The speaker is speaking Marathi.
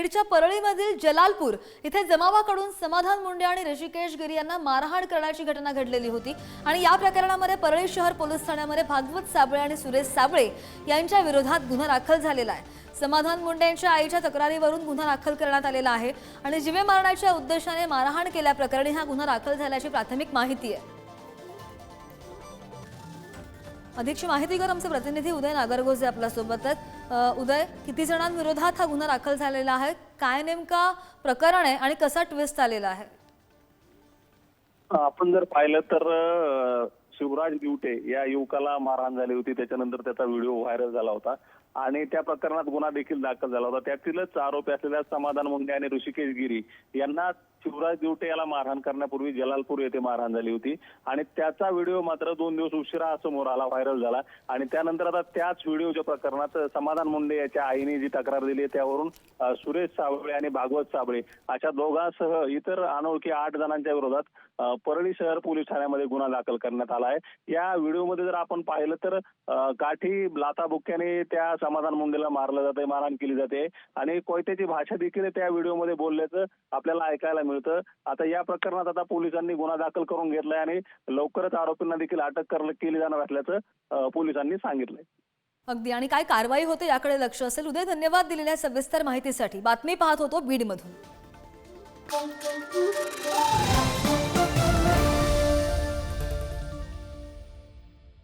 बीडच्या परळीमधील जलालपूर इथे जमावाकडून समाधान मुंडे आणि ऋषिकेश गिरी यांना मारहाण करण्याची घटना घडलेली होती आणि या प्रकरणामध्ये परळी शहर पोलीस ठाण्यामध्ये भागवत साबळे आणि सुरेश साबळे यांच्या विरोधात गुन्हा दाखल झालेला आहे। समाधान मुंडे यांच्या आईच्या तक्रारीवरून गुन्हा दाखल करण्यात आलेला आहे आणि जीवे मारण्याच्या उद्देशाने मारहाण केल्याप्रकरणी हा गुन्हा दाखल झाल्याची प्राथमिक माहिती आहे। अधिकची माहिती कर आमचे प्रतिनिधी उदय नागरगोजे आपल्या सोबत आहेत। उदय, किती जणांविरोधात हा गुन्हा दाखल झालेला आहे, काय नेमका प्रकरण आहे आणि कसा ट्विस्ट आलेला आहे? आपण जर पाहिलं तर शिवराज दिवटे या युवकाला मारहाण झाली होती, त्याच्यानंतर त्याचा व्हिडिओ व्हायरल झाला होता आणि त्या प्रकरणात गुन्हा देखील दाखल झाला होता। त्यातीलच आरोपी असलेल्या समाधान मुंडे आणि ऋषिकेश गिरी यांना शिवराज दिवटे याला मारहाण करण्यापूर्वी जलालपूर येथे मारहाण झाली होती आणि त्याचा व्हिडिओ मात्र 2 दिवस उशिरा समोर आला, व्हायरल झाला आणि त्यानंतर आता त्याच व्हिडिओच्या प्रकरणात समाधान मुंडे याच्या आईने जी तक्रार दिली त्यावरून सुरेश साबळे आणि भागवत साबळे अशा दोघांसह इतर अनोळखी 8 जणांच्या विरोधात परळी शहर पोलीस ठाण्यामध्ये गुन्हा दाखल करण्यात आला आहे। या व्हिडिओमध्ये जर आपण पाहिलं तर काठी लाथाबुक्क्याने त्या समाधान मुंडेला मारलं जाते, मारहाण केली जाते आणि कोयत्याची भाषा देखील त्या व्हिडिओमध्ये बोलल्याचं आपल्याला ऐकायला मिळतं। आता या प्रकरणात आता पोलिसांनी गुन्हा दाखल करून घेतलाय आणि लवकरच आरोपींना देखील अटक केली जाणार असल्याचं पोलिसांनी सांगितलंय। अगदी, आणि काय कारवाई होते याकडे लक्ष असेल। उदय, धन्यवाद दिलेल्या सविस्तर माहितीसाठी। बातमी पाहत होतो बीडमधून।